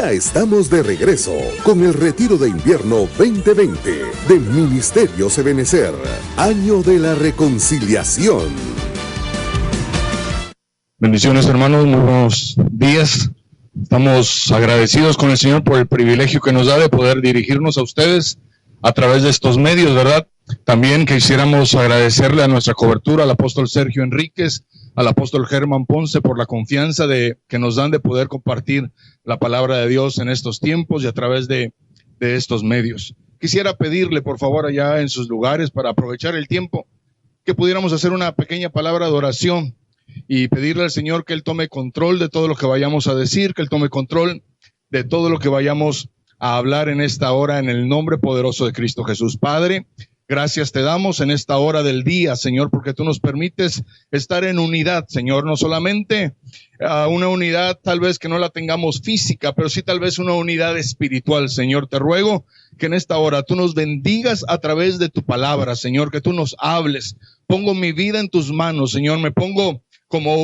Ya estamos de regreso con el Retiro de Invierno 2020 de Ministerios Ebenecer, Año de la Reconciliación. Bendiciones, hermanos, muy buenos días. Estamos agradecidos con el Señor por el privilegio que nos da de poder dirigirnos a ustedes a través de estos medios, ¿verdad? También quisiéramos agradecerle a nuestra cobertura, al apóstol Sergio Enríquez, al apóstol Germán Ponce, por la confianza que nos dan de poder compartir la palabra de Dios en estos tiempos y a través de estos medios. Quisiera pedirle, por favor, allá en sus lugares, para aprovechar el tiempo, que pudiéramos hacer una pequeña palabra de oración y pedirle al Señor que Él tome control de todo lo que vayamos a decir, que Él tome control de todo lo que vayamos a hablar en esta hora, en el nombre poderoso de Cristo Jesús. Padre, gracias te damos en esta hora del día, Señor, porque tú nos permites estar en unidad, Señor, no solamente una unidad tal vez que no la tengamos física, pero sí tal vez una unidad espiritual, Señor. Te ruego que en esta hora tú nos bendigas a través de tu palabra, Señor, que tú nos hables. Pongo mi vida en tus manos, Señor, me pongo como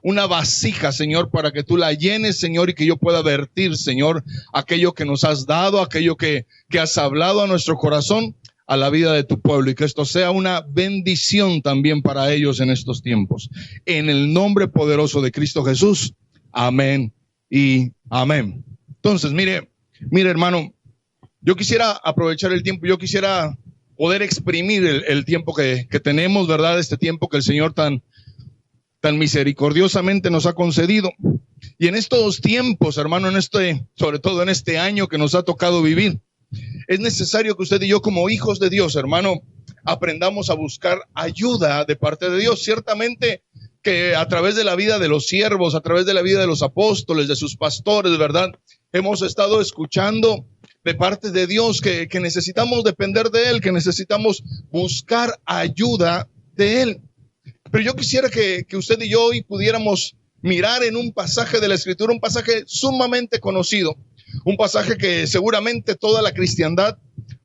una vasija, Señor, para que tú la llenes, Señor, y que yo pueda vertir, Señor, aquello que nos has dado, aquello que has hablado a nuestro corazón, a la vida de tu pueblo, y que esto sea una bendición también para ellos en estos tiempos. En el nombre poderoso de Cristo Jesús, amén y amén. Entonces, mire hermano, yo quisiera aprovechar el tiempo, yo quisiera poder exprimir el tiempo que tenemos, ¿verdad? Este tiempo que el Señor tan misericordiosamente nos ha concedido. Y en estos tiempos, hermano, sobre todo en este año que nos ha tocado vivir, es necesario que usted y yo, como hijos de Dios, hermano, aprendamos a buscar ayuda de parte de Dios. Ciertamente que a través de la vida de los siervos, a través de la vida de los apóstoles, de sus pastores, ¿verdad? Hemos estado escuchando de parte de Dios que necesitamos depender de Él, que necesitamos buscar ayuda de Él. Pero yo quisiera que usted y yo hoy pudiéramos mirar en un pasaje de la Escritura, un pasaje sumamente conocido, un pasaje que seguramente toda la cristiandad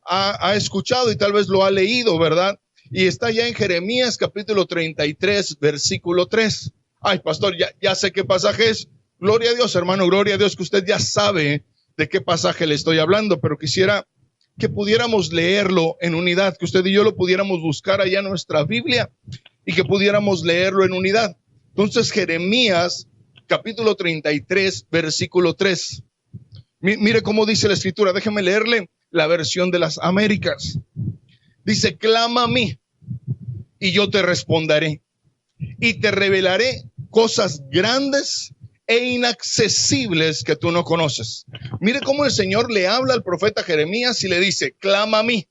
ha escuchado y tal vez lo ha leído, ¿verdad? Y está ya en Jeremías capítulo 33, versículo 3. Ay, pastor, ya sé qué pasaje es. Gloria a Dios, hermano, gloria a Dios que usted ya sabe de qué pasaje le estoy hablando, pero quisiera que pudiéramos leerlo en unidad, que usted y yo lo pudiéramos buscar allá en nuestra Biblia y que pudiéramos leerlo en unidad. Entonces, Jeremías, capítulo 33, versículo 3. Mire cómo dice la Escritura. Déjeme leerle la versión de las Américas. Dice, clama a mí y yo te responderé y te revelaré cosas grandes e inaccesibles que tú no conoces. Mire cómo el Señor le habla al profeta Jeremías y le dice, clama a mí.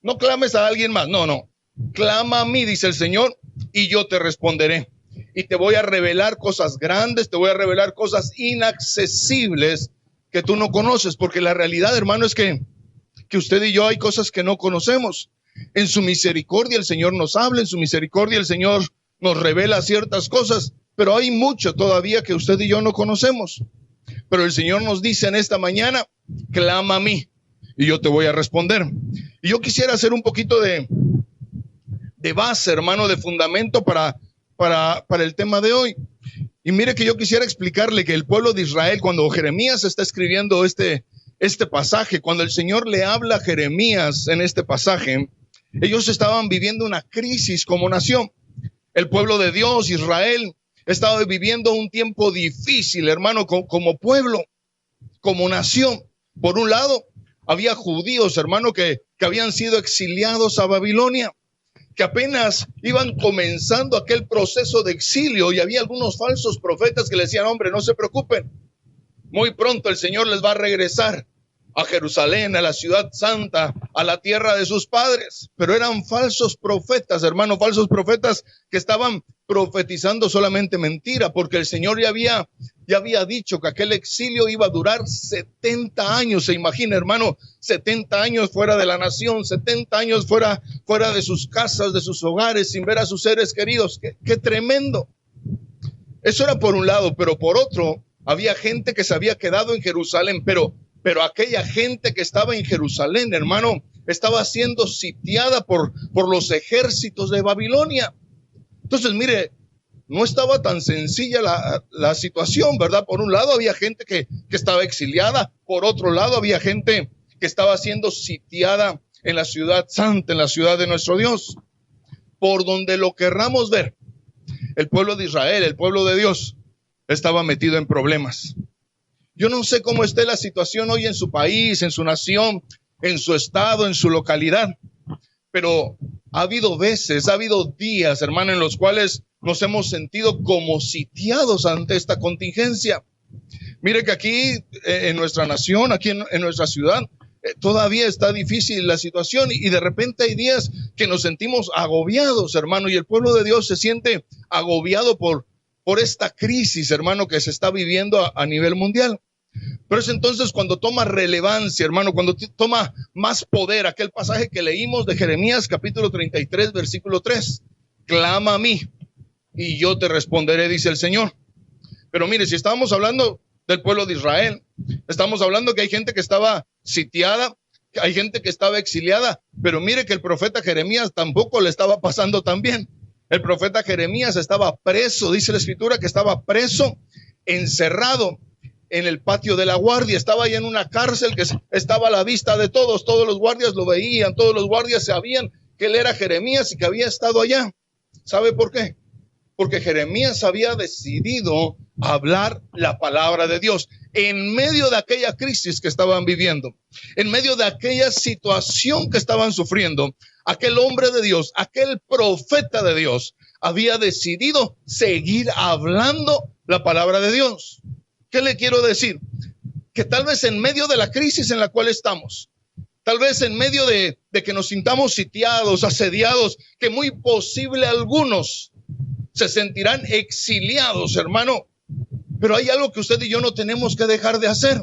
No clames a alguien más, no. Clama a mí, dice el Señor, y yo te responderé. Y te voy a revelar cosas grandes, te voy a revelar cosas inaccesibles que tú no conoces. Porque la realidad, hermano, es que usted y yo hay cosas que no conocemos. En su misericordia el Señor nos habla, en su misericordia el Señor nos revela ciertas cosas, pero hay mucho todavía que usted y yo no conocemos. Pero el Señor nos dice en esta mañana, clama a mí y yo te voy a responder. Y yo quisiera hacer un poquito de base, hermano, de fundamento para el tema de hoy. Y mire que yo quisiera explicarle que el pueblo de Israel, cuando Jeremías está escribiendo este pasaje, cuando el Señor le habla a Jeremías en este pasaje, ellos estaban viviendo una crisis como nación. El pueblo de Dios, Israel, estaba viviendo un tiempo difícil, hermano, como pueblo, como nación. Por un lado, había judíos, hermano, que habían sido exiliados a Babilonia, que apenas iban comenzando aquel proceso de exilio, y había algunos falsos profetas que le decían, hombre, no se preocupen, muy pronto el Señor les va a regresar a Jerusalén, a la ciudad santa, a la tierra de sus padres. Pero eran falsos profetas, hermano, falsos profetas que estaban profetizando solamente mentira, porque el Señor ya había dicho que aquel exilio iba a durar 70 años. Se imagina, hermano, 70 años fuera de la nación, 70 años fuera de sus casas, de sus hogares, sin ver a sus seres queridos. ¡Qué tremendo! Eso era por un lado, pero por otro, había gente que se había quedado en Jerusalén, pero aquella gente que estaba en Jerusalén, hermano, estaba siendo sitiada por los ejércitos de Babilonia. Entonces, mire, no estaba tan sencilla la situación, ¿verdad? Por un lado había gente que estaba exiliada, por otro lado había gente que estaba siendo sitiada en la ciudad santa, en la ciudad de nuestro Dios. Por donde lo querramos ver, el pueblo de Israel, el pueblo de Dios, estaba metido en problemas. Yo no sé cómo esté la situación hoy en su país, en su nación, en su estado, en su localidad, pero ha habido veces, ha habido días, hermano, en los cuales nos hemos sentido como sitiados ante esta contingencia. Mire que aquí en nuestra nación, aquí en nuestra ciudad, todavía está difícil la situación y de repente hay días que nos sentimos agobiados, hermano, y el pueblo de Dios se siente agobiado por esta crisis, hermano, que se está viviendo a nivel mundial. Pero es entonces cuando toma relevancia, hermano, cuando toma más poder aquel pasaje que leímos de Jeremías capítulo 33, versículo 3. Clama a mí y yo te responderé, dice el Señor. Pero mire, si estábamos hablando del pueblo de Israel, estamos hablando que hay gente que estaba sitiada, hay gente que estaba exiliada, pero mire que el profeta Jeremías tampoco le estaba pasando tan bien. El profeta Jeremías estaba preso, dice la escritura que estaba preso, encerrado en el patio de la guardia, estaba ahí en una cárcel que estaba a la vista de todos los guardias lo veían, todos los guardias sabían que él era Jeremías y que había estado allá. ¿Sabe por qué? Porque Jeremías había decidido hablar la palabra de Dios en medio de aquella crisis que estaban viviendo, en medio de aquella situación que estaban sufriendo. Aquel hombre de Dios, aquel profeta de Dios, había decidido seguir hablando la palabra de Dios. ¿Qué le quiero decir? Que tal vez en medio de la crisis en la cual estamos, tal vez en medio de que nos sintamos sitiados, asediados, que muy posible algunos se sentirán exiliados, hermano. Pero hay algo que usted y yo no tenemos que dejar de hacer.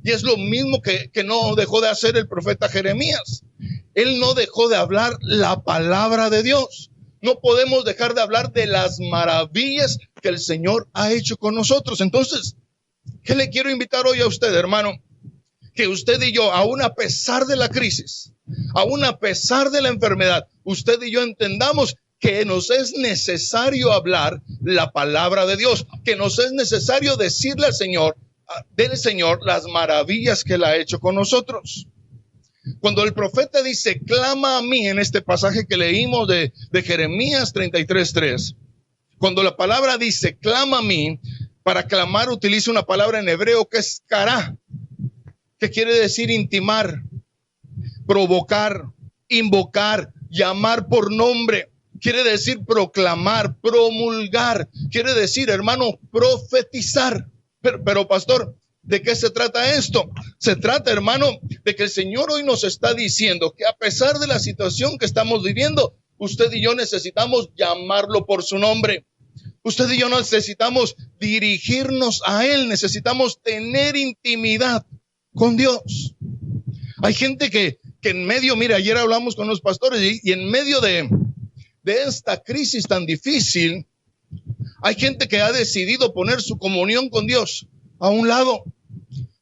Y es lo mismo que no dejó de hacer el profeta Jeremías. Él no dejó de hablar la palabra de Dios. No podemos dejar de hablar de las maravillas que el Señor ha hecho con nosotros. Entonces, ¿qué le quiero invitar hoy a usted, hermano? Que usted y yo, aún a pesar de la crisis, aún a pesar de la enfermedad, usted y yo entendamos que nos es necesario hablar la palabra de Dios, que nos es necesario decirle al Señor, del Señor, las maravillas que Él ha hecho con nosotros. Cuando el profeta dice, clama a mí, en este pasaje que leímos de Jeremías 33:3, cuando la palabra dice, clama a mí, para clamar utiliza una palabra en hebreo que es kará, que quiere decir intimar, provocar, invocar, llamar por nombre. Quiere decir proclamar, promulgar. Quiere decir, hermano, profetizar. Pero pastor, ¿de qué se trata esto? Se trata, hermano, de que el Señor hoy nos está diciendo que a pesar de la situación que estamos viviendo, usted y yo necesitamos llamarlo por su nombre. Usted y yo necesitamos dirigirnos a Él. Necesitamos tener intimidad con Dios. Hay gente que en medio, mira, ayer hablamos con los pastores y en medio de esta crisis tan difícil, hay gente que ha decidido poner su comunión con Dios a un lado,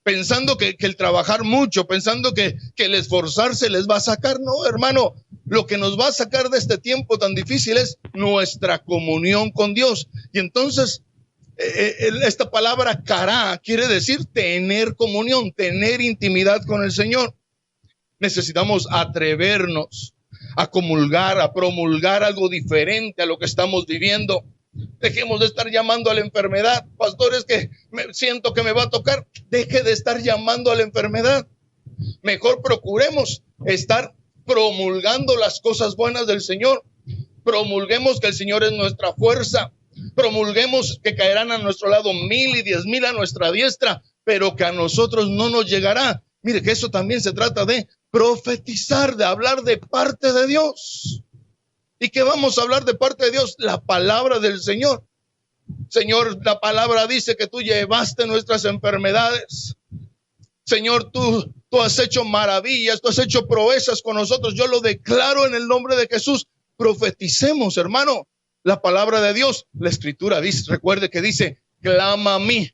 pensando que el trabajar mucho, pensando que el esforzarse les va a sacar. No, hermano, lo que nos va a sacar de este tiempo tan difícil es nuestra comunión con Dios. Y entonces, esta palabra kará quiere decir tener comunión, tener intimidad con el Señor. Necesitamos atrevernos a comulgar, a promulgar algo diferente a lo que estamos viviendo. Dejemos de estar llamando a la enfermedad. Pastores, que siento que me va a tocar. Deje de estar llamando a la enfermedad. Mejor procuremos estar promulgando las cosas buenas del Señor. Promulguemos que el Señor es nuestra fuerza. Promulguemos que caerán a nuestro lado 1,000 y 10,000 a nuestra diestra, pero que a nosotros no nos llegará. Mire que eso también se trata de profetizar, de hablar de parte de Dios. ¿Y qué vamos a hablar de parte de Dios? La palabra del Señor. Señor, la palabra dice que tú llevaste nuestras enfermedades. Señor, tú has hecho maravillas, tú has hecho proezas con nosotros. Yo lo declaro en el nombre de Jesús. Profeticemos, hermano, la palabra de Dios. La escritura dice, recuerde que dice, clama a mí.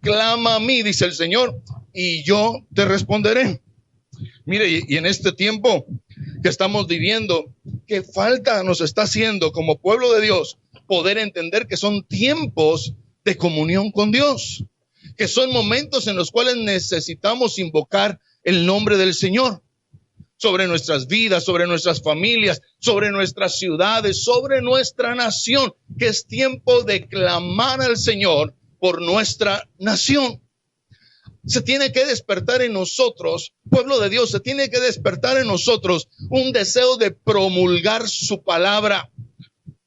Clama a mí, dice el Señor, y yo te responderé. Mire, y en este tiempo que estamos viviendo, qué falta nos está haciendo como pueblo de Dios poder entender que son tiempos de comunión con Dios, que son momentos en los cuales necesitamos invocar el nombre del Señor sobre nuestras vidas, sobre nuestras familias, sobre nuestras ciudades, sobre nuestra nación, que es tiempo de clamar al Señor por nuestra nación. Se tiene que despertar en nosotros, pueblo de Dios, se tiene que despertar en nosotros un deseo de promulgar su palabra.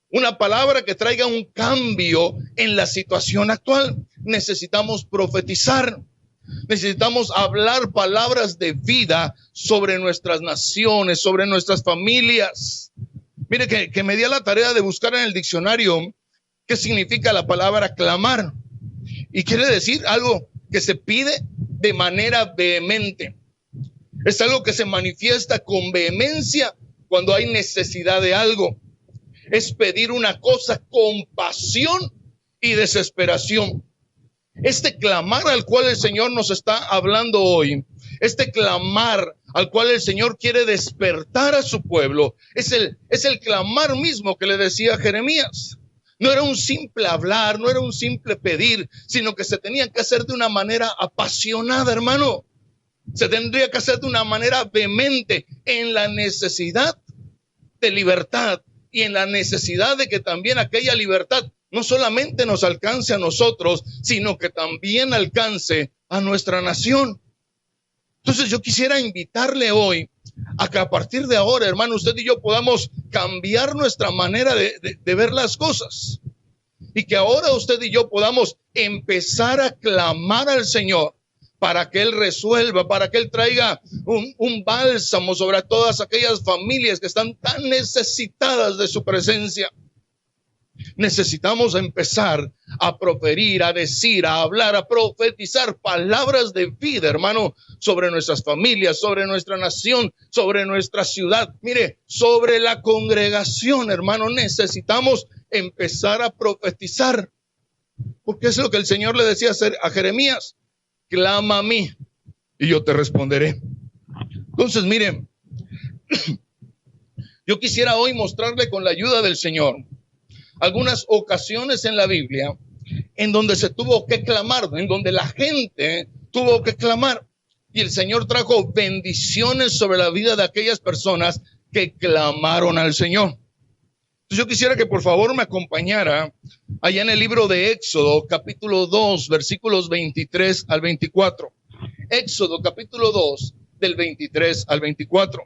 Una palabra que traiga un cambio en la situación actual. Necesitamos profetizar. Necesitamos hablar palabras de vida sobre nuestras naciones, sobre nuestras familias. Mire que me di a la tarea de buscar en el diccionario qué significa la palabra clamar. Y quiere decir algo que se pide de manera vehemente. Es algo que se manifiesta con vehemencia cuando hay necesidad de algo. Es pedir una cosa con pasión y desesperación. Este clamar al cual el Señor nos está hablando hoy, este clamar al cual el Señor quiere despertar a su pueblo, es el clamar mismo que le decía Jeremías. No era un simple hablar, no era un simple pedir, sino que se tenía que hacer de una manera apasionada, hermano. Se tendría que hacer de una manera vehemente en la necesidad de libertad y en la necesidad de que también aquella libertad no solamente nos alcance a nosotros, sino que también alcance a nuestra nación. Entonces yo quisiera invitarle hoy a que a partir de ahora, hermano, usted y yo podamos cambiar nuestra manera de ver las cosas. Y que ahora usted y yo podamos empezar a clamar al Señor para que Él resuelva, para que Él traiga un bálsamo sobre todas aquellas familias que están tan necesitadas de su presencia. Necesitamos empezar a proferir, a decir, a hablar, a profetizar palabras de vida, hermano, sobre nuestras familias, sobre nuestra nación, sobre nuestra ciudad. Mire, sobre la congregación, hermano, necesitamos empezar a profetizar. Porque es lo que el Señor le decía a Jeremías: clama a mí y yo te responderé. Entonces, miren, yo quisiera hoy mostrarle con la ayuda del Señor algunas ocasiones en la Biblia en donde se tuvo que clamar, en donde la gente tuvo que clamar. Y el Señor trajo bendiciones sobre la vida de aquellas personas que clamaron al Señor. Entonces yo quisiera que por favor me acompañara allá en el libro de Éxodo, capítulo 2, versículos 23 al 24. Éxodo, capítulo 2, del 23 al 24.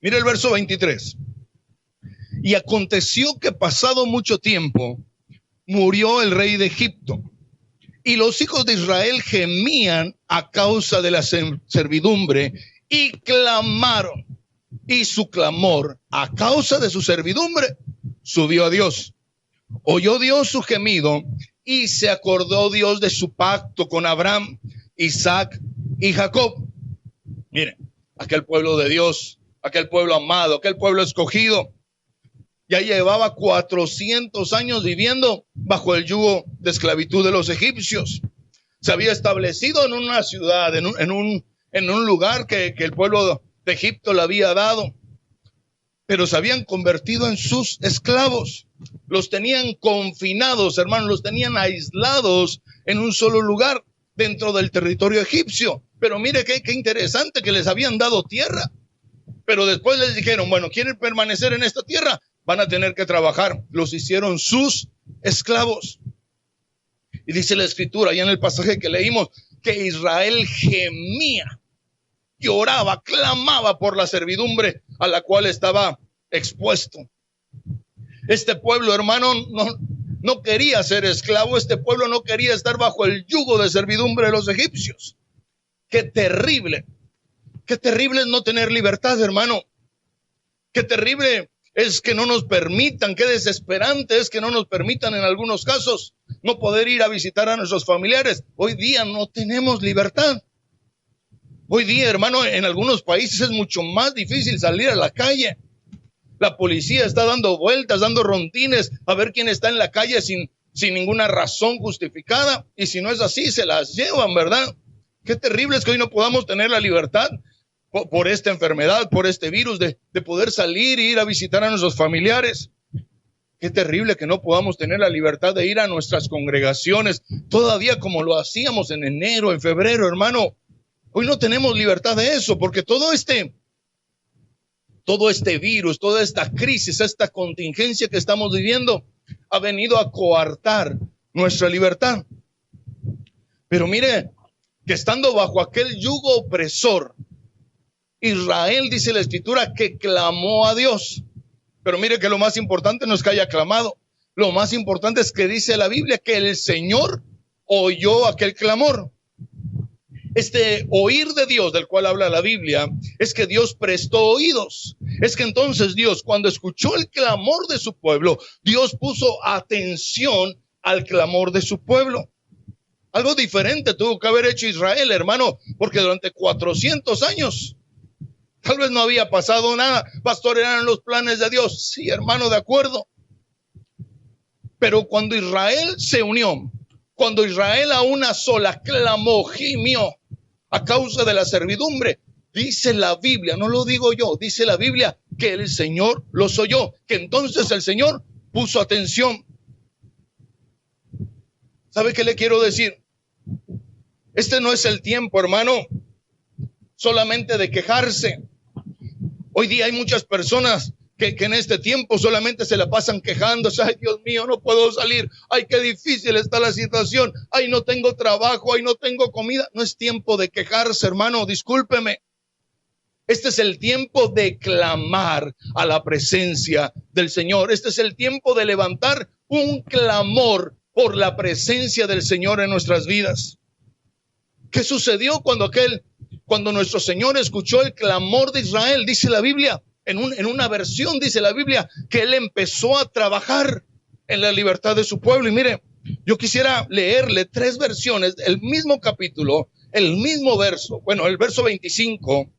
Mira el verso 23. Y aconteció que pasado mucho tiempo murió el rey de Egipto, y los hijos de Israel gemían a causa de la servidumbre y clamaron, y su clamor a causa de su servidumbre subió a Dios. Oyó Dios su gemido y se acordó Dios de su pacto con Abraham, Isaac y Jacob. Miren, aquel pueblo de Dios, aquel pueblo amado, aquel pueblo escogido, ya llevaba 400 años viviendo bajo el yugo de esclavitud de los egipcios. Se había establecido en una ciudad, en un lugar que el pueblo de Egipto le había dado, pero se habían convertido en sus esclavos. Los tenían confinados, hermanos, los tenían aislados en un solo lugar dentro del territorio egipcio. Pero mire qué interesante, que les habían dado tierra. Pero después les dijeron, bueno, ¿quieren permanecer en esta tierra? Van a tener que trabajar. Los hicieron sus esclavos. Y dice la escritura, allá en el pasaje que leímos, que Israel gemía, lloraba, clamaba por la servidumbre a la cual estaba expuesto. Este pueblo, hermano, no quería ser esclavo. Este pueblo no quería estar bajo el yugo de servidumbre de los egipcios. Qué terrible es no tener libertad, hermano. Qué terrible es que no nos permitan, qué desesperante es que no nos permitan en algunos casos no poder ir a visitar a nuestros familiares. Hoy día no tenemos libertad. Hoy día, hermano, en algunos países es mucho más difícil salir a la calle. La policía está dando vueltas, dando rondines a ver quién está en la calle sin ninguna razón justificada. Y si no es así, se las llevan, ¿verdad? Qué terrible es que hoy no podamos tener la libertad por esta enfermedad, por este virus, de poder salir e ir a visitar a nuestros familiares. Qué terrible que no podamos tener la libertad de ir a nuestras congregaciones todavía como lo hacíamos en enero, en febrero, hermano. Hoy no tenemos libertad de eso, porque todo este virus, toda esta crisis, esta contingencia que estamos viviendo ha venido a coartar nuestra libertad. Pero mire, que estando bajo aquel yugo opresor, Israel, dice la Escritura, que clamó a Dios. Pero mire que lo más importante no es que haya clamado. Lo más importante es que dice la Biblia que el Señor oyó aquel clamor. Este oír de Dios del cual habla la Biblia es que Dios prestó oídos. Es que entonces Dios, cuando escuchó el clamor de su pueblo, Dios puso atención al clamor de su pueblo. Algo diferente tuvo que haber hecho Israel, hermano, porque durante 400 años tal vez no había pasado nada. Pastor, eran los planes de Dios. Sí, hermano, de acuerdo. Pero cuando Israel se unió, cuando Israel a una sola clamó, gimió a causa de la servidumbre, dice la Biblia, no lo digo yo, dice la Biblia que el Señor los oyó, que entonces el Señor puso atención. ¿Sabe qué le quiero decir? Este no es el tiempo, hermano, solamente de quejarse. Hoy día hay muchas personas que en este tiempo solamente se la pasan quejándose. Ay, Dios mío, no puedo salir. Ay, qué difícil está la situación. Ay, no tengo trabajo. Ay, no tengo comida. No es tiempo de quejarse, hermano, discúlpeme. Este es el tiempo de clamar a la presencia del Señor. Este es el tiempo de levantar un clamor por la presencia del Señor en nuestras vidas. ¿Qué sucedió cuando nuestro Señor escuchó el clamor de Israel? Dice la Biblia, en una versión dice la Biblia, que Él empezó a trabajar en la libertad de su pueblo. Y mire, yo quisiera leerle 3 versiones, el mismo capítulo, el mismo verso. Bueno, el verso 25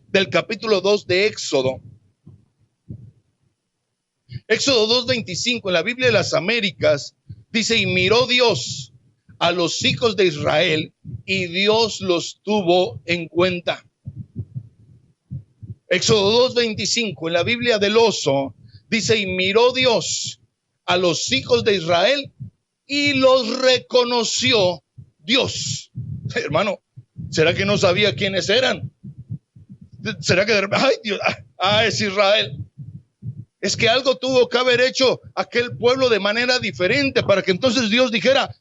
del capítulo 2 de Éxodo. Éxodo 2:25, en la Biblia de las Américas, dice, y miró Dios a los hijos de Israel, y Dios los tuvo en cuenta. Éxodo 2:25, en la Biblia del Oso, dice, y miró Dios a los hijos de Israel, y los reconoció Dios. Hermano, ¿será que no sabía quiénes eran? ¿Será que ay Dios, es Israel? Es que algo tuvo que haber hecho aquel pueblo de manera diferente para que entonces Dios dijera,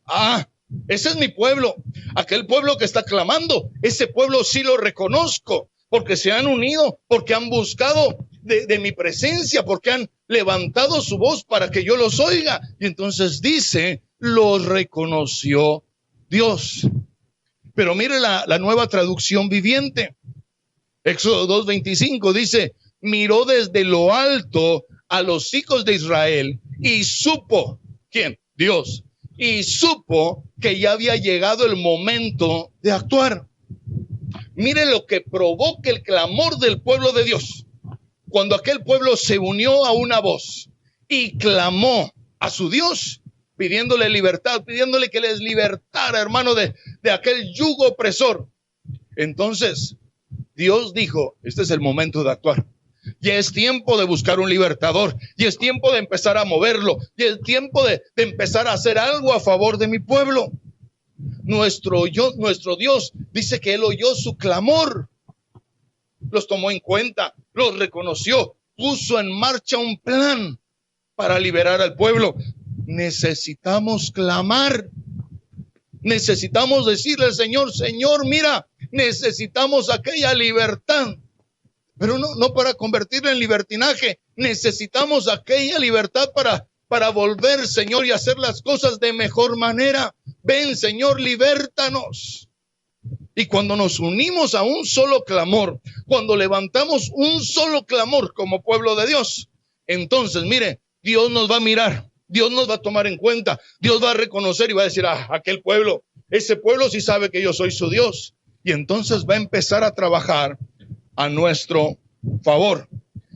ese es mi pueblo, aquel pueblo que está clamando, ese pueblo sí lo reconozco, porque se han unido, porque han buscado de mi presencia, porque han levantado su voz para que yo los oiga. Y entonces dice, los reconoció Dios. Pero mire la nueva traducción viviente. Éxodo 2:25 dice, miró desde lo alto a los hijos de Israel y supo, ¿quién? Dios. Y supo que ya había llegado el momento de actuar. Mire lo que provoca el clamor del pueblo de Dios. Cuando aquel pueblo se unió a una voz y clamó a su Dios, pidiéndole libertad, pidiéndole que les libertara, hermano, de aquel yugo opresor. Entonces, Dios dijo, este es el momento de actuar. Ya es tiempo de buscar un libertador. Ya es tiempo de empezar a moverlo. Ya es tiempo de empezar a hacer algo a favor de mi pueblo. Nuestro Dios dice que Él oyó su clamor. Los tomó en cuenta, los reconoció, puso en marcha un plan para liberar al pueblo. Necesitamos clamar. Necesitamos decirle al Señor, Señor, mira, necesitamos aquella libertad. Pero no para convertirla en libertinaje. Necesitamos aquella libertad para volver, Señor, y hacer las cosas de mejor manera. Ven, Señor, libértanos. Y cuando nos unimos a un solo clamor, cuando levantamos un solo clamor como pueblo de Dios, entonces, mire, Dios nos va a mirar. Dios nos va a tomar en cuenta, Dios va a reconocer y va a decir, aquel pueblo, ese pueblo sí sabe que yo soy su Dios. Y entonces va a empezar a trabajar a nuestro favor.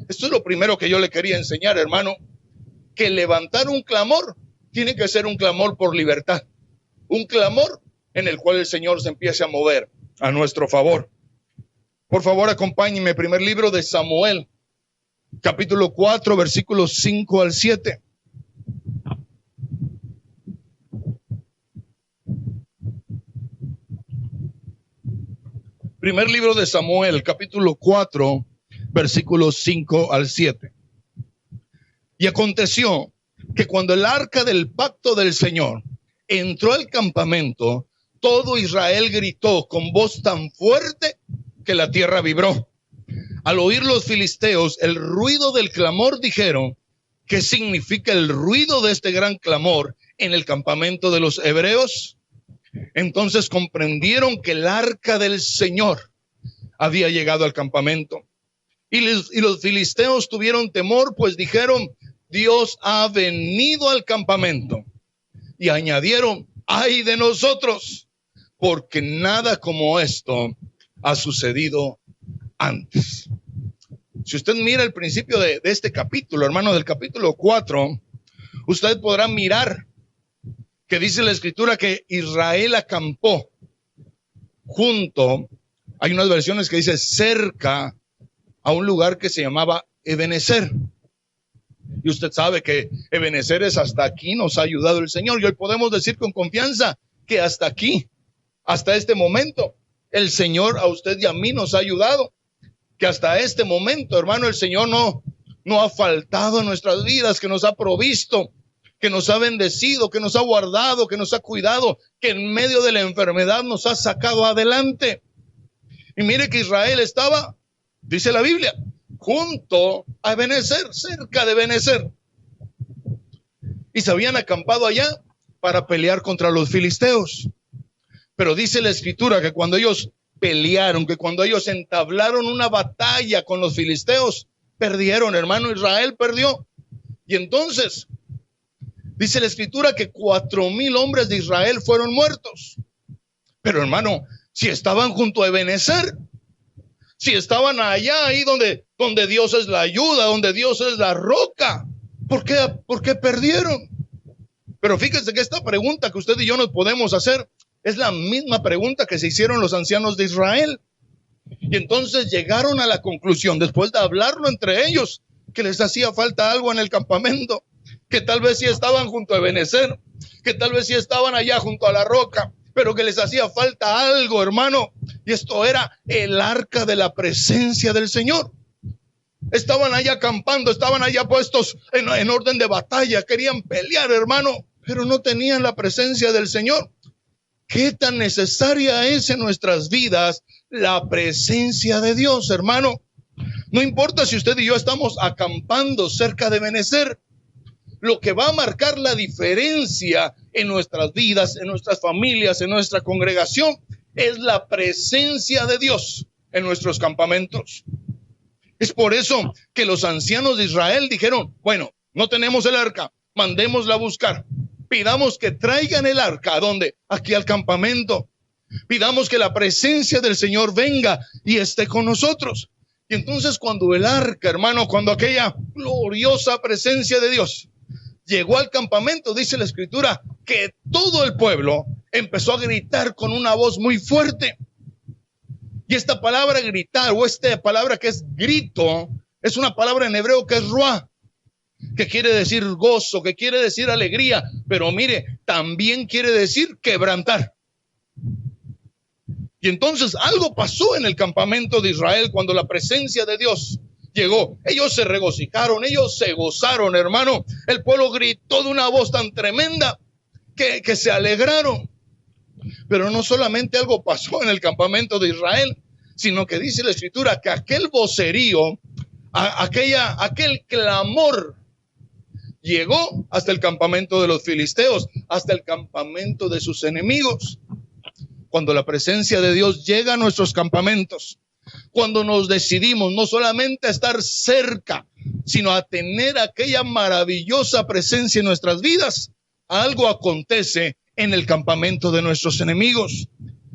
Esto es lo primero que yo le quería enseñar, hermano, que levantar un clamor tiene que ser un clamor por libertad. Un clamor en el cual el Señor se empiece a mover. a nuestro favor. Por favor, acompáñenme. Primer libro de Samuel, capítulo 4, versículos 5 al 7. Primer libro de Samuel, capítulo 4, versículos 5 al 7. Y aconteció que cuando el arca del pacto del Señor entró al campamento, todo Israel gritó con voz tan fuerte que la tierra vibró. Al oír los filisteos el ruido del clamor, dijeron: ¿qué significa el ruido de este gran clamor en el campamento de los hebreos? Entonces comprendieron que el arca del Señor había llegado al campamento. Y los filisteos tuvieron temor, pues dijeron: Dios ha venido al campamento. Y añadieron: ¡ay de nosotros! Porque nada como esto ha sucedido antes. Si usted mira el principio de este capítulo, hermano, del capítulo 4, usted podrá mirar que dice la escritura que Israel acampó junto, hay unas versiones que dice cerca a un lugar que se llamaba Ebenezer. Y usted sabe que Ebenezer es hasta aquí nos ha ayudado el Señor. Y hoy podemos decir con confianza que hasta aquí, hasta este momento, el Señor a usted y a mí nos ha ayudado. Que hasta este momento, hermano, el Señor no ha faltado en nuestras vidas, que nos ha provisto, que nos ha bendecido, que nos ha guardado, que nos ha cuidado, que en medio de la enfermedad nos ha sacado adelante. Y mire que Israel estaba, dice la Biblia, junto a Ebenezer, cerca de Ebenezer. Y se habían acampado allá para pelear contra los filisteos. Pero dice la escritura que cuando ellos pelearon, que cuando ellos entablaron una batalla con los filisteos, perdieron, hermano. Israel perdió. Y entonces dice la escritura que 4,000 hombres de Israel fueron muertos. Pero hermano, si estaban junto a Ebenezer, si estaban allá, ahí donde Dios es la ayuda, donde Dios es la roca, ¿por qué perdieron? Pero fíjense que esta pregunta que usted y yo nos podemos hacer es la misma pregunta que se hicieron los ancianos de Israel. Y entonces llegaron a la conclusión, después de hablarlo entre ellos, que les hacía falta algo en el campamento, que tal vez sí estaban junto a Ebenezer, que tal vez sí estaban allá junto a la roca, pero que les hacía falta algo, hermano. Y esto era el arca de la presencia del Señor. Estaban allá acampando, estaban allá puestos en orden de batalla, querían pelear, hermano, pero no tenían la presencia del Señor. ¿Qué tan necesaria es en nuestras vidas la presencia de Dios, hermano? No importa si usted y yo estamos acampando cerca de Ebenezer. Lo que va a marcar la diferencia en nuestras vidas, en nuestras familias, en nuestra congregación, es la presencia de Dios en nuestros campamentos. Es por eso que los ancianos de Israel dijeron: bueno, no tenemos el arca, mandémosla a buscar. Pidamos que traigan el arca. ¿A dónde? Aquí al campamento. Pidamos que la presencia del Señor venga y esté con nosotros. Y entonces cuando el arca, hermano, cuando aquella gloriosa presencia de Dios llegó al campamento, dice la escritura que todo el pueblo empezó a gritar con una voz muy fuerte. Y esta palabra gritar, o esta palabra que es grito, es una palabra en hebreo que es ruah, que quiere decir gozo, que quiere decir alegría, pero mire, también quiere decir quebrantar. Y entonces algo pasó en el campamento de Israel cuando la presencia de Dios llegó. Ellos se regocijaron, ellos se gozaron, hermano. El pueblo gritó de una voz tan tremenda que se alegraron. Pero no solamente algo pasó en el campamento de Israel, sino que dice la escritura que aquel vocerío, aquel clamor llegó hasta el campamento de los filisteos, hasta el campamento de sus enemigos. Cuando la presencia de Dios llega a nuestros campamentos, cuando nos decidimos no solamente a estar cerca, sino a tener aquella maravillosa presencia en nuestras vidas, algo acontece en el campamento de nuestros enemigos.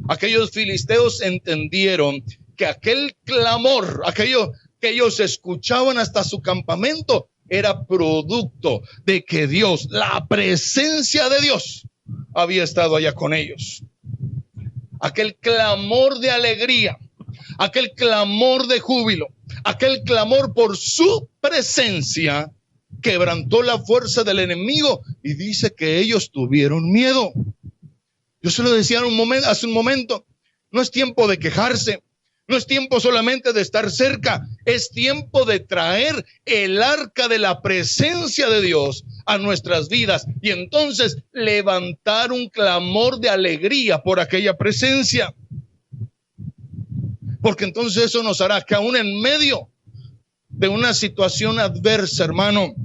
Aquellos filisteos entendieron que aquel clamor, aquello que ellos escuchaban hasta su campamento, era producto de que Dios, la presencia de Dios, había estado allá con ellos. aquel clamor de alegría, aquel clamor de júbilo, aquel clamor por su presencia, quebrantó la fuerza del enemigo y dice que ellos tuvieron miedo. Yo se lo decía hace un momento, no es tiempo de quejarse, no es tiempo solamente de estar cerca, es tiempo de traer el arca de la presencia de Dios a nuestras vidas y entonces levantar un clamor de alegría por aquella presencia. Porque entonces eso nos hará que aún en medio de una situación adversa, hermano,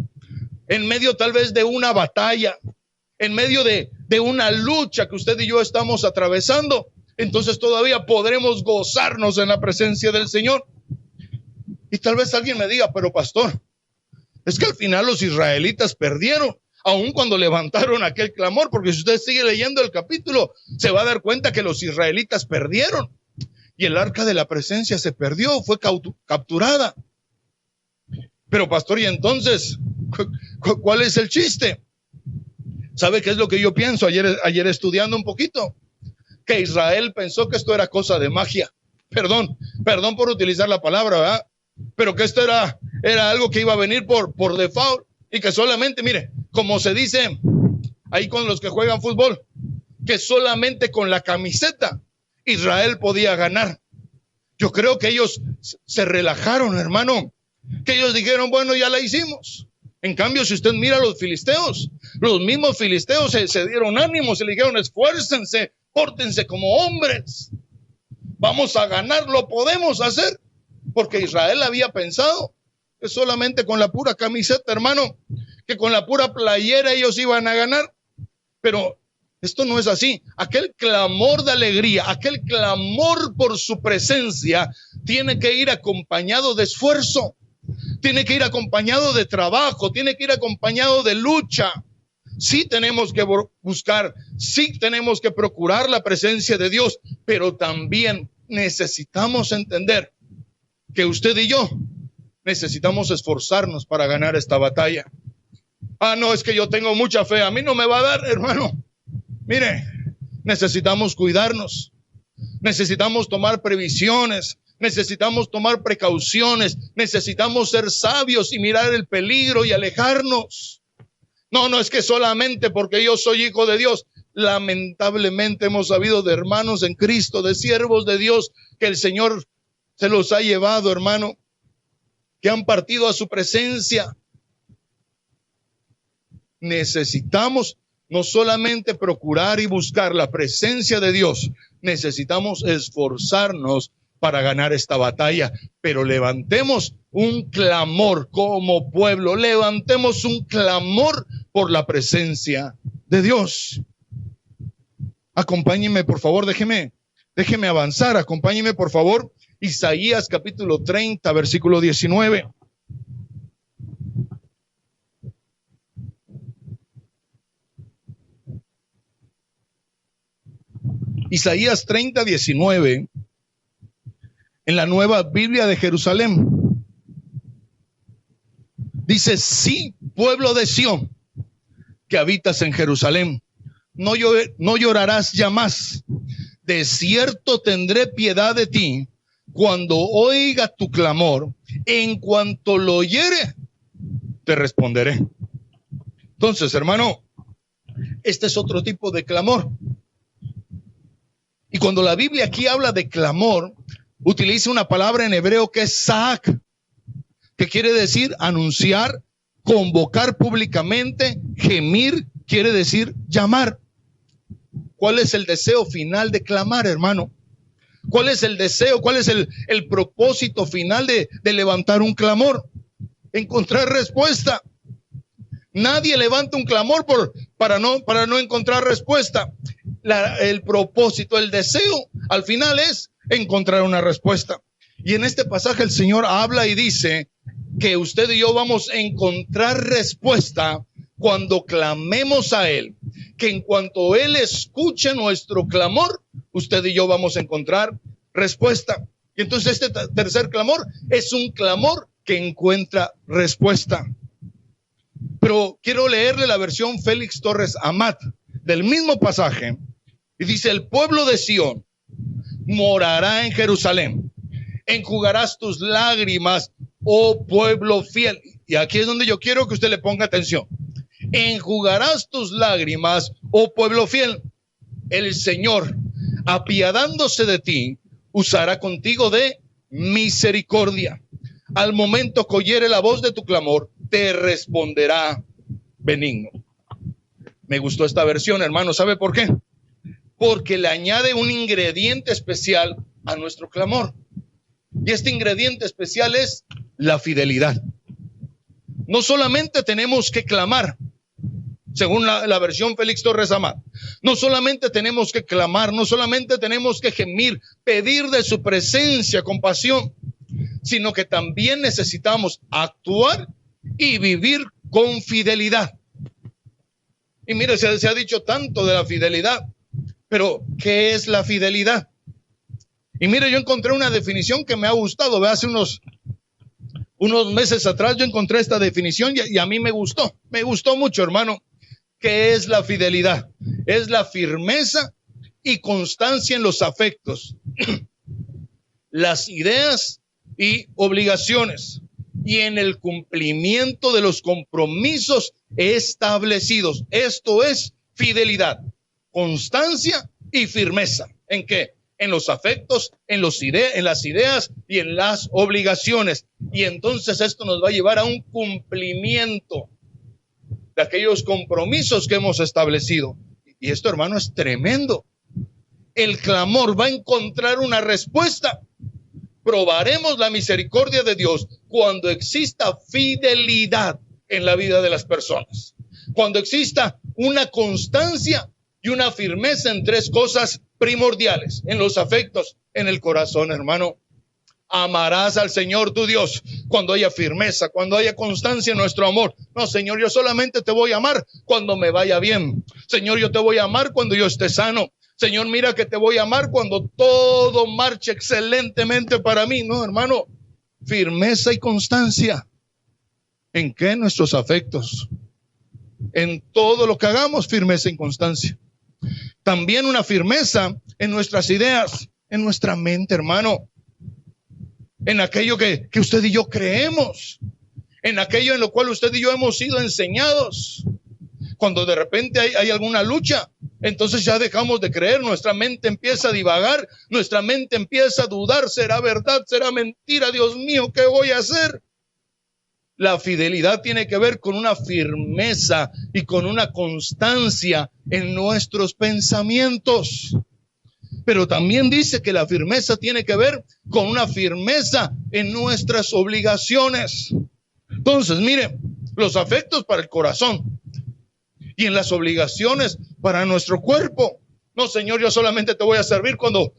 en medio tal vez de una batalla, en medio de una lucha que usted y yo estamos atravesando, entonces todavía podremos gozarnos en la presencia del Señor. Y tal vez alguien me diga, pero pastor, es que al final los israelitas perdieron, aun cuando levantaron aquel clamor, porque si usted sigue leyendo el capítulo, se va a dar cuenta que los israelitas perdieron. Y el arca de la presencia se perdió, fue capturada. Pero pastor, ¿y entonces cuál es el chiste? ¿Sabe qué es lo que yo pienso? Ayer estudiando un poquito, que Israel pensó que esto era cosa de magia. Perdón por utilizar la palabra, ¿verdad? Pero que esto era algo que iba a venir por default y que solamente, mire, como se dice ahí con los que juegan fútbol, que solamente con la camiseta Israel podía ganar. Yo creo que ellos se relajaron, hermano, que ellos dijeron, bueno, ya la hicimos. En cambio, si usted mira a los filisteos, los mismos filisteos se dieron ánimos y le dijeron, esfuércense, pórtense como hombres, vamos a ganar, lo podemos hacer, porque Israel había pensado que solamente con la pura camiseta, hermano, que con la pura playera ellos iban a ganar, pero esto no es así. Aquel clamor de alegría, aquel clamor por su presencia tiene que ir acompañado de esfuerzo, tiene que ir acompañado de trabajo, tiene que ir acompañado de lucha. Sí tenemos que buscar, sí tenemos que procurar la presencia de Dios, pero también necesitamos entender que usted y yo necesitamos esforzarnos para ganar esta batalla. No, es que yo tengo mucha fe, a mí no me va a dar, hermano. Mire, necesitamos cuidarnos, necesitamos tomar previsiones, necesitamos tomar precauciones, necesitamos ser sabios y mirar el peligro y alejarnos. No es que solamente porque yo soy hijo de Dios. Lamentablemente hemos sabido de hermanos en Cristo, de siervos de Dios, que el Señor se los ha llevado, hermano, que han partido a su presencia. Necesitamos no solamente procurar y buscar la presencia de Dios, necesitamos esforzarnos para ganar esta batalla, pero levantemos un clamor como pueblo, levantemos un clamor por la presencia de Dios. Acompáñenme, por favor, déjeme avanzar, acompáñenme, por favor, Isaías capítulo 30, versículo 19. Isaías 30, 19, en la Nueva Biblia de Jerusalén. Dice, sí, pueblo de Sión, que habitas en Jerusalén, no llorarás ya más. De cierto tendré piedad de ti cuando oiga tu clamor. En cuanto lo oyere, te responderé. Entonces, hermano, este es otro tipo de clamor. Y cuando la Biblia aquí habla de clamor, utiliza una palabra en hebreo que es saak, que quiere decir anunciar, convocar públicamente, gemir, quiere decir llamar. ¿Cuál es el deseo final de clamar, hermano? ¿Cuál es el deseo? ¿Cuál es el propósito final de levantar un clamor? Encontrar respuesta. Nadie levanta un clamor para no encontrar respuesta. El propósito, el deseo, al final es encontrar una respuesta. Y en este pasaje el Señor habla y dice que usted y yo vamos a encontrar respuesta cuando clamemos a Él, que en cuanto Él escuche nuestro clamor, usted y yo vamos a encontrar respuesta. Y entonces este tercer clamor es un clamor que encuentra respuesta. Pero quiero leerle la versión Félix Torres Amat del mismo pasaje. Y dice, el pueblo de Sión morará en Jerusalén. Enjugarás tus lágrimas, oh pueblo fiel. Y aquí es donde yo quiero que usted le ponga atención. Enjugarás tus lágrimas, oh pueblo fiel. El Señor, apiadándose de ti, usará contigo de misericordia. Al momento que oyere la voz de tu clamor, te responderá benigno. Me gustó esta versión, hermano. ¿Sabe por qué? Porque le añade un ingrediente especial a nuestro clamor. Y este ingrediente especial es la fidelidad. No solamente tenemos que clamar, según la versión Félix Torres Amat, no solamente tenemos que clamar, no solamente tenemos que gemir, pedir de su presencia compasión, sino que también necesitamos actuar y vivir con fidelidad. Y mire, se ha dicho tanto de la fidelidad, pero ¿qué es la fidelidad? Y mire, yo encontré una definición que me ha gustado. Hace unos meses atrás yo encontré esta definición y a mí me gustó mucho, hermano. ¿Qué es la fidelidad? Es la firmeza y constancia en los afectos, las ideas y obligaciones, y en el cumplimiento de los compromisos establecidos. Esto es fidelidad, constancia y firmeza. ¿En qué? En los afectos, en las ideas y en las obligaciones. Y entonces esto nos va a llevar a un cumplimiento de aquellos compromisos que hemos establecido. Y esto, hermano, es tremendo. El clamor va a encontrar una respuesta. Probaremos la misericordia de Dios cuando exista fidelidad en la vida de las personas. Cuando exista una constancia y una firmeza en tres cosas primordiales: en los afectos, en el corazón, hermano. Amarás al Señor tu Dios cuando haya firmeza, cuando haya constancia en nuestro amor. No, Señor, yo solamente te voy a amar cuando me vaya bien. Señor, yo te voy a amar cuando yo esté sano. Señor, mira que te voy a amar cuando todo marche excelentemente para mí. No, hermano, firmeza y constancia. ¿En qué? En nuestros afectos. En todo lo que hagamos, firmeza y constancia. También una firmeza en nuestras ideas, en nuestra mente, hermano. En aquello que usted y yo creemos, en aquello en lo cual usted y yo hemos sido enseñados. Cuando de repente hay alguna lucha, entonces ya dejamos de creer, nuestra mente empieza a divagar, nuestra mente empieza a dudar: ¿será verdad? ¿Será mentira? Dios mío, ¿qué voy a hacer? La fidelidad tiene que ver con una firmeza y con una constancia en nuestros pensamientos. Pero también dice que la firmeza tiene que ver con una firmeza en nuestras obligaciones. Entonces, mire, los afectos para el corazón y en las obligaciones para nuestro cuerpo. No, Señor, yo solamente te voy a servir cuando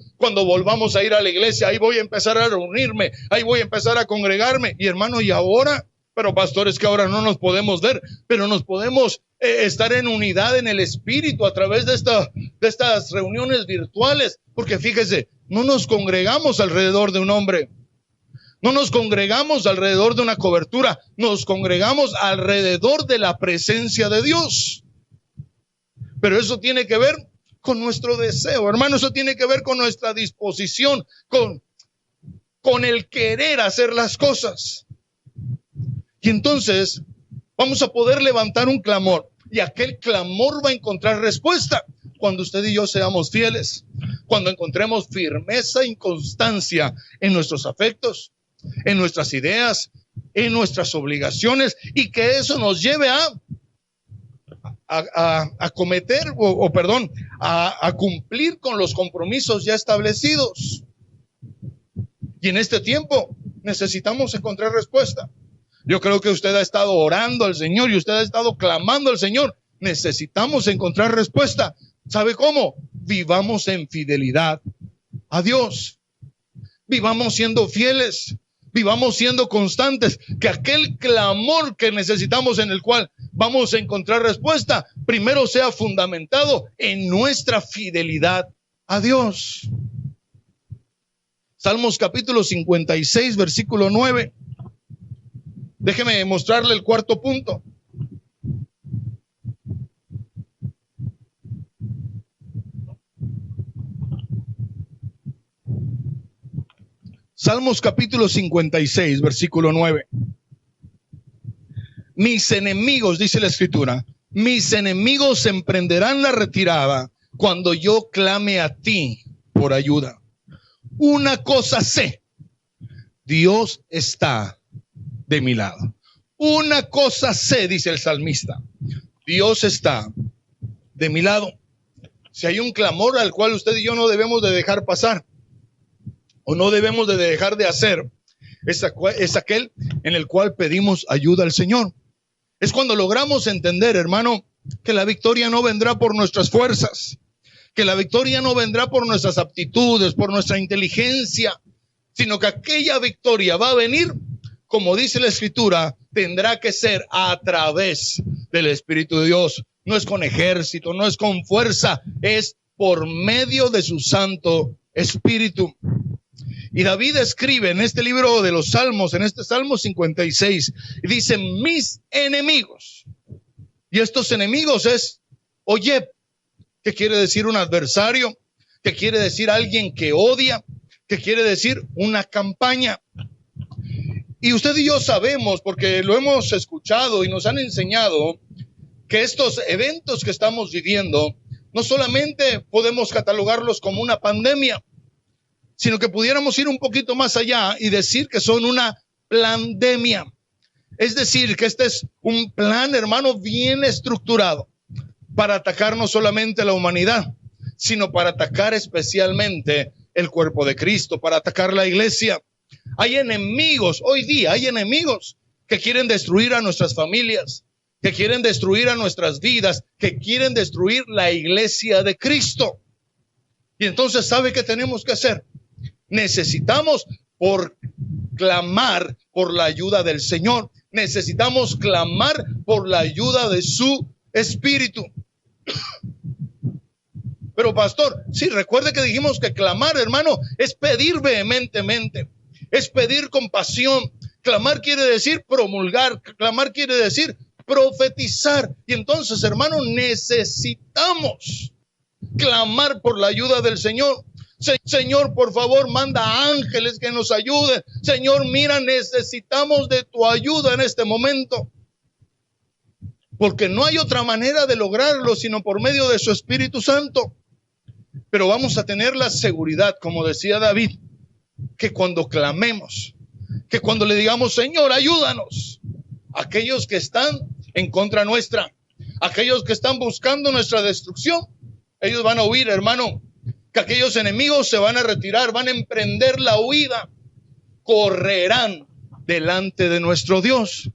volvamos a ir a la iglesia. Ahí voy a empezar a reunirme, ahí voy a empezar a congregarme. Y hermano, ¿y ahora? Pero pastor, es que ahora no nos podemos ver, pero nos podemos estar en unidad en el espíritu a través de estas reuniones virtuales. Porque fíjese, no nos congregamos alrededor de un hombre, no nos congregamos alrededor de una cobertura, nos congregamos alrededor de la presencia de Dios. Pero eso tiene que ver con nuestro deseo, hermano. Eso tiene que ver con nuestra disposición, con el querer hacer las cosas. Y entonces vamos a poder levantar un clamor, y aquel clamor va a encontrar respuesta cuando usted y yo seamos fieles, cuando encontremos firmeza y constancia en nuestros afectos, en nuestras ideas, en nuestras obligaciones, y que eso nos lleve a cumplir con los compromisos ya establecidos. Y en este tiempo necesitamos encontrar respuesta. Yo creo que usted ha estado orando al Señor y usted ha estado clamando al Señor. Necesitamos encontrar respuesta. ¿Sabe cómo? Vivamos en fidelidad a Dios. Vivamos siendo fieles. Vivamos siendo constantes. Que aquel clamor que necesitamos, en el cual vamos a encontrar respuesta, primero sea fundamentado en nuestra fidelidad a Dios. Salmos capítulo 56, versículo 9. Déjeme mostrarle el cuarto punto. Salmos capítulo 56, versículo 9. Mis enemigos, dice la escritura, mis enemigos emprenderán la retirada cuando yo clame a ti por ayuda. Una cosa sé, Dios está de mi lado. Una cosa sé, dice el salmista, Dios está de mi lado. Si hay un clamor al cual usted y yo no debemos de dejar pasar, o no debemos de dejar de hacer, es aquel en el cual pedimos ayuda al Señor. Es cuando logramos entender, hermano, que la victoria no vendrá por nuestras fuerzas, que la victoria no vendrá por nuestras aptitudes, por nuestra inteligencia, sino que aquella victoria va a venir, como dice la escritura, tendrá que ser a través del Espíritu de Dios. No es con ejército, no es con fuerza, es por medio de su Santo Espíritu. Y David escribe en este libro de los Salmos, en este Salmo 56, y dice, mis enemigos. Y estos enemigos es Oyeb, que quiere decir un adversario, que quiere decir alguien que odia, que quiere decir una campaña. Y usted y yo sabemos, porque lo hemos escuchado y nos han enseñado, que estos eventos que estamos viviendo, no solamente podemos catalogarlos como una pandemia, sino que pudiéramos ir un poquito más allá y decir que son una plandemia. Es decir, que este es un plan, hermano, bien estructurado para atacar no solamente a la humanidad, sino para atacar especialmente el cuerpo de Cristo, para atacar la iglesia. Hay enemigos, hoy día hay enemigos que quieren destruir a nuestras familias, que quieren destruir a nuestras vidas, que quieren destruir la iglesia de Cristo. Y entonces, ¿sabe qué tenemos que hacer? Necesitamos clamar por la ayuda del Señor. Necesitamos clamar por la ayuda de su Espíritu. Pero pastor, sí, recuerde que dijimos que clamar, hermano, es pedir vehementemente, es pedir con pasión. Clamar quiere decir promulgar, clamar quiere decir profetizar. Y entonces, hermano, necesitamos clamar por la ayuda del Señor. Señor, por favor, manda ángeles que nos ayuden. Señor, mira, necesitamos de tu ayuda en este momento. Porque no hay otra manera de lograrlo sino por medio de su Espíritu Santo. Pero vamos a tener la seguridad, como decía David, que cuando clamemos, que cuando le digamos, Señor, ayúdanos, aquellos que están en contra nuestra, aquellos que están buscando nuestra destrucción, ellos van a huir, hermano. Que aquellos enemigos se van a retirar, van a emprender la huida, correrán delante de nuestro Dios.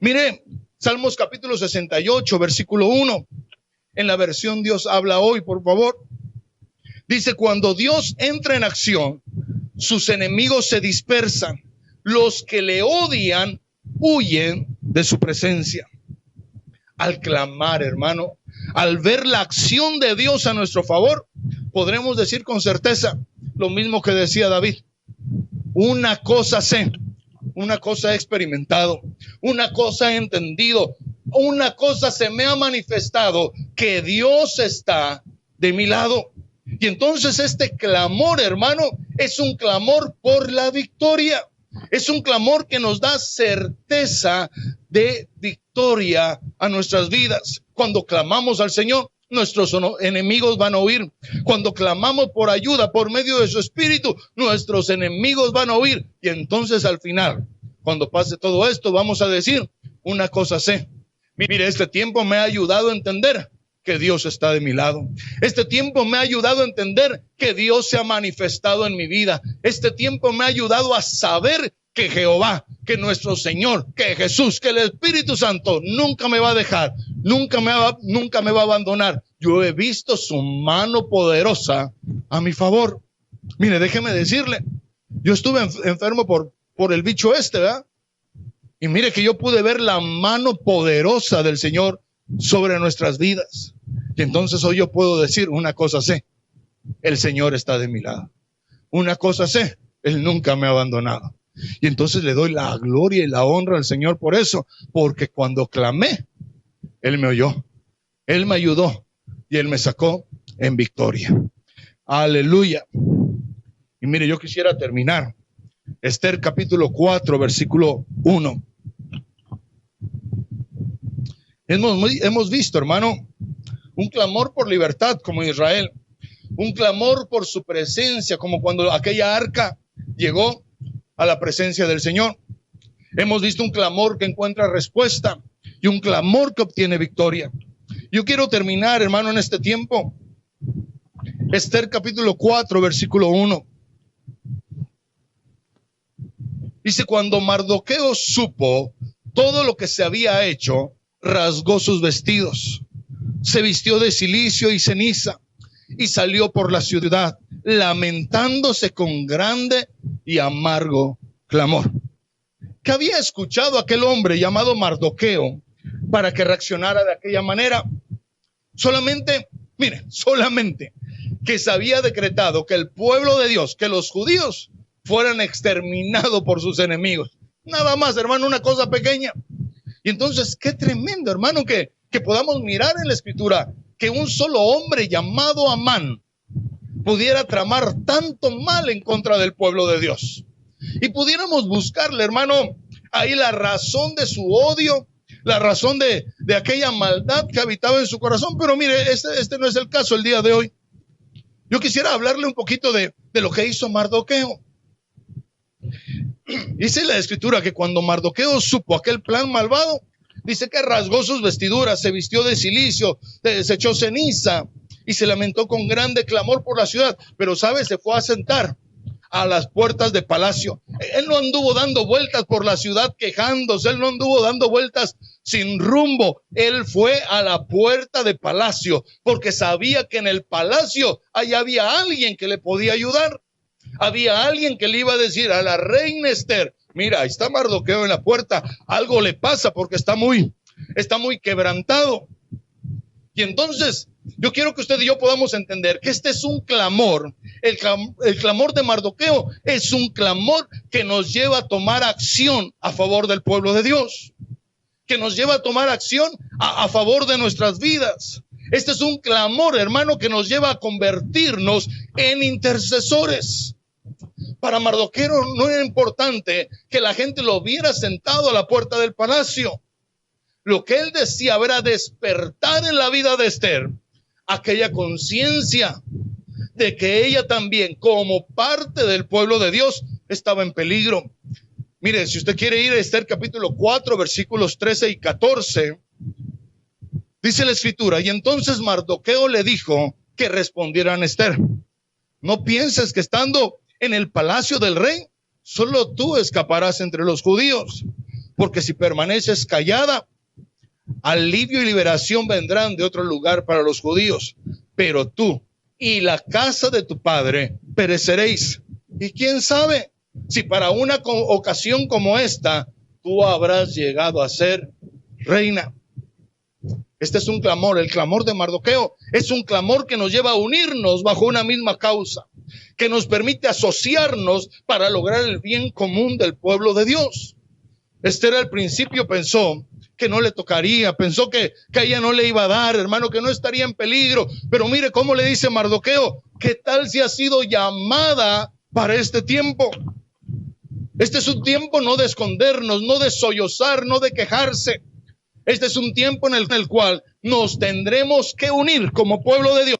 Mire, Salmos capítulo 68, versículo 1, en la versión Dios habla hoy, por favor. Dice, cuando Dios entra en acción, sus enemigos se dispersan, los que le odian huyen de su presencia. Al clamar, hermano, al ver la acción de Dios a nuestro favor, podremos decir con certeza lo mismo que decía David. Una cosa sé, una cosa he experimentado, una cosa he entendido, una cosa se me ha manifestado, que Dios está de mi lado. Y entonces este clamor, hermano, es un clamor por la victoria. Es un clamor que nos da certeza de victoria a nuestras vidas. Cuando clamamos al Señor, nuestros enemigos van a huir. Cuando clamamos por ayuda por medio de su Espíritu, nuestros enemigos van a huir. Y entonces al final, cuando pase todo esto, vamos a decir, una cosa sé. Mire, este tiempo me ha ayudado a entender que Dios está de mi lado. Este tiempo me ha ayudado a entender que Dios se ha manifestado en mi vida. Este tiempo me ha ayudado a saber que Jehová, que nuestro Señor, que Jesús, que el Espíritu Santo nunca me va a dejar, nunca me va a abandonar. Yo he visto su mano poderosa a mi favor. Mire, déjeme decirle, yo estuve enfermo por el bicho ¿verdad? Y mire que yo pude ver la mano poderosa del Señor sobre nuestras vidas. Y entonces hoy yo puedo decir, una cosa sé, el Señor está de mi lado. Una cosa sé, Él nunca me ha abandonado. Y entonces le doy la gloria y la honra al Señor por eso, porque cuando clamé, Él me oyó, Él me ayudó y Él me sacó en victoria. Aleluya. Y mire, yo quisiera terminar Esther capítulo 4, versículo 1. Hemos visto, hermano, un clamor por libertad como Israel, un clamor por su presencia, como cuando aquella arca llegó a la presencia del Señor. Hemos visto un clamor que encuentra respuesta y un clamor que obtiene victoria. Yo quiero terminar, hermano, en este tiempo. Esther capítulo 4, versículo 1. Dice, cuando Mardoqueo supo todo lo que se había hecho, rasgó sus vestidos, se vistió de cilicio y ceniza y salió por la ciudad, lamentándose con grande y amargo clamor. ¿Qué había escuchado aquel hombre llamado Mardoqueo para que reaccionara de aquella manera? Solamente que se había decretado que el pueblo de Dios, que los judíos fueran exterminados por sus enemigos. Nada más, hermano, una cosa pequeña. Y entonces, qué tremendo, hermano, que podamos mirar en la Escritura que un solo hombre llamado Amán pudiera tramar tanto mal en contra del pueblo de Dios. Y pudiéramos buscarle, hermano, ahí la razón de su odio, la razón de aquella maldad que habitaba en su corazón. Pero mire, este no es el caso el día de hoy. Yo quisiera hablarle un poquito de lo que hizo Mardoqueo. Dice la Escritura que cuando Mardoqueo supo aquel plan malvado, dice que rasgó sus vestiduras, se vistió de cilicio, se echó ceniza y se lamentó con grande clamor por la ciudad. Pero, ¿sabe? Se fue a sentar a las puertas de palacio. Él no anduvo dando vueltas por la ciudad quejándose, él no anduvo dando vueltas sin rumbo. Él fue a la puerta de palacio porque sabía que en el palacio ahí había alguien que le podía ayudar. Había alguien que le iba a decir a la reina Esther, mira, ahí está Mardoqueo en la puerta, algo le pasa porque está muy quebrantado. Y entonces, yo quiero que usted y yo podamos entender que este es un clamor, el clamor de Mardoqueo es un clamor que nos lleva a tomar acción a favor del pueblo de Dios, que nos lleva a tomar acción a favor de nuestras vidas. Este es un clamor, hermano, que nos lleva a convertirnos en intercesores. Para Mardoqueo no era importante que la gente lo viera sentado a la puerta del palacio. Lo que él decía era despertar en la vida de Esther aquella conciencia de que ella también, como parte del pueblo de Dios, estaba en peligro. Mire, si usted quiere ir a Esther capítulo 4, versículos 13 y 14, dice la Escritura, y entonces Mardoqueo le dijo que respondieran a Esther, no pienses que estando en el palacio del rey, solo tú escaparás entre los judíos, porque si permaneces callada, alivio y liberación vendrán de otro lugar para los judíos, pero tú y la casa de tu padre pereceréis. Y quién sabe si para una ocasión como esta tú habrás llegado a ser reina. Este es un clamor, el clamor de Mardoqueo es un clamor que nos lleva a unirnos bajo una misma causa, que nos permite asociarnos para lograr el bien común del pueblo de Dios. Esther al principio pensó que no le tocaría, pensó que a ella no le iba a dar, hermano, que no estaría en peligro. Pero mire cómo le dice Mardoqueo, ¿qué tal si ha sido llamada para este tiempo? Este es un tiempo no de escondernos, no de sollozar, no de quejarse. Este es un tiempo en el cual nos tendremos que unir como pueblo de Dios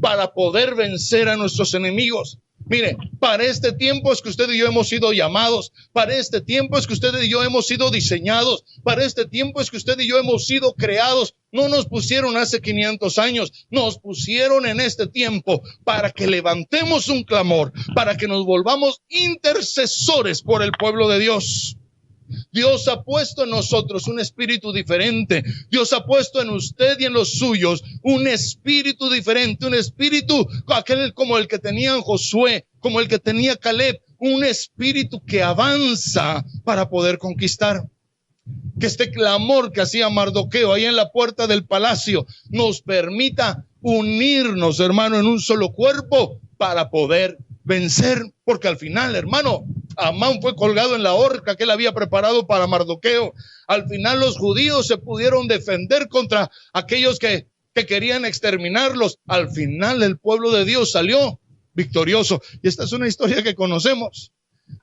para poder vencer a nuestros enemigos. Mire, para este tiempo es que usted y yo hemos sido llamados, para este tiempo es que usted y yo hemos sido diseñados, para este tiempo es que usted y yo hemos sido creados. No nos pusieron hace 500 años, nos pusieron en este tiempo para que levantemos un clamor, para que nos volvamos intercesores por el pueblo de Dios. Dios ha puesto en nosotros un espíritu diferente. Dios ha puesto en usted y en los suyos un espíritu diferente, un espíritu aquel como el que tenían Josué, como el que tenía Caleb, un espíritu que avanza para poder conquistar. Que este clamor que hacía Mardoqueo ahí en la puerta del palacio nos permita unirnos, hermano, en un solo cuerpo para poder vencer, porque al final, hermano, Amán fue colgado en la horca que él había preparado para Mardoqueo. Al final los judíos se pudieron defender contra aquellos que querían exterminarlos. Al final el pueblo de Dios salió victorioso. Y esta es una historia que conocemos.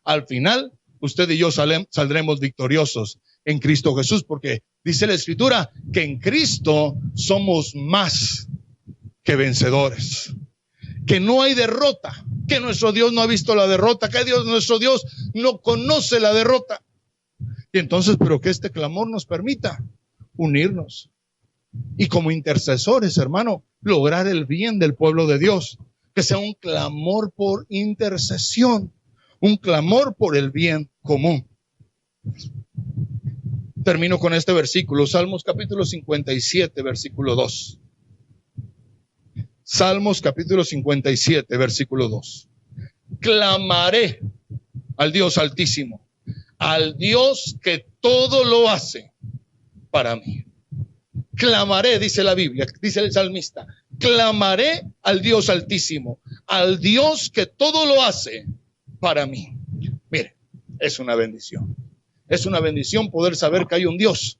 al final usted y yo saldremos victoriosos en Cristo Jesús, porque dice la Escritura que en Cristo somos más que vencedores, que no hay derrota, que nuestro Dios no ha visto la derrota, que nuestro Dios no conoce la derrota. Y entonces, pero que este clamor nos permita unirnos y como intercesores, hermano, lograr el bien del pueblo de Dios, que sea un clamor por intercesión, un clamor por el bien común. Termino con este versículo, Salmos capítulo 57, versículo 2. Salmos capítulo 57, versículo 2. Clamaré al Dios Altísimo, al Dios que todo lo hace para mí. Clamaré, dice la Biblia, dice el salmista, clamaré al Dios Altísimo, al Dios que todo lo hace para mí. Mire, es una bendición. Es una bendición poder saber que hay un Dios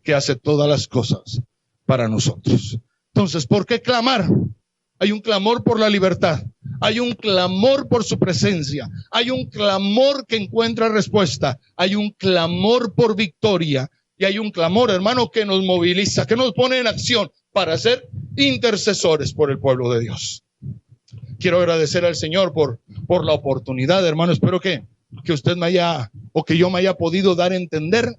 que hace todas las cosas para nosotros. Entonces, ¿por qué clamar? Hay un clamor por la libertad, hay un clamor por su presencia, hay un clamor que encuentra respuesta, hay un clamor por victoria y hay un clamor, hermano, que nos moviliza, que nos pone en acción para ser intercesores por el pueblo de Dios. Quiero agradecer al Señor por la oportunidad, hermano. Espero que usted me haya, o que yo me haya podido dar a entender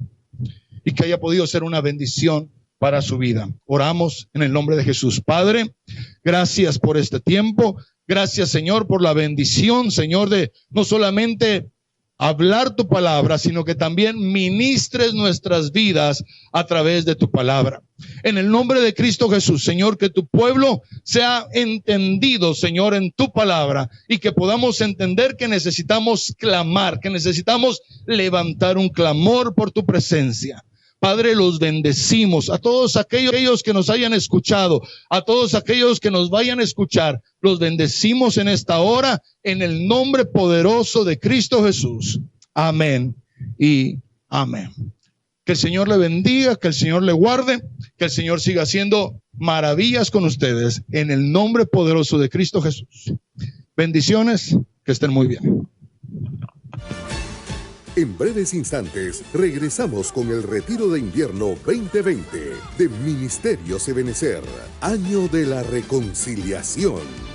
y que haya podido ser una bendición para su vida. Oramos en el nombre de Jesús. Padre, gracias por este tiempo. Gracias, Señor, por la bendición, Señor, de no solamente hablar tu palabra, sino que también ministres nuestras vidas a través de tu palabra. En el nombre de Cristo Jesús, Señor, que tu pueblo sea entendido, Señor, en tu palabra y que podamos entender que necesitamos clamar, que necesitamos levantar un clamor por tu presencia. Padre, los bendecimos a todos aquellos que nos hayan escuchado, a todos aquellos que nos vayan a escuchar, los bendecimos en esta hora en el nombre poderoso de Cristo Jesús. Amén y amén. Que el Señor le bendiga, que el Señor le guarde, que el Señor siga haciendo maravillas con ustedes en el nombre poderoso de Cristo Jesús. Bendiciones, que estén muy bien. En breves instantes regresamos con el Retiro de Invierno 2020 de Ministerios Ebenecer, Año de la Reconciliación.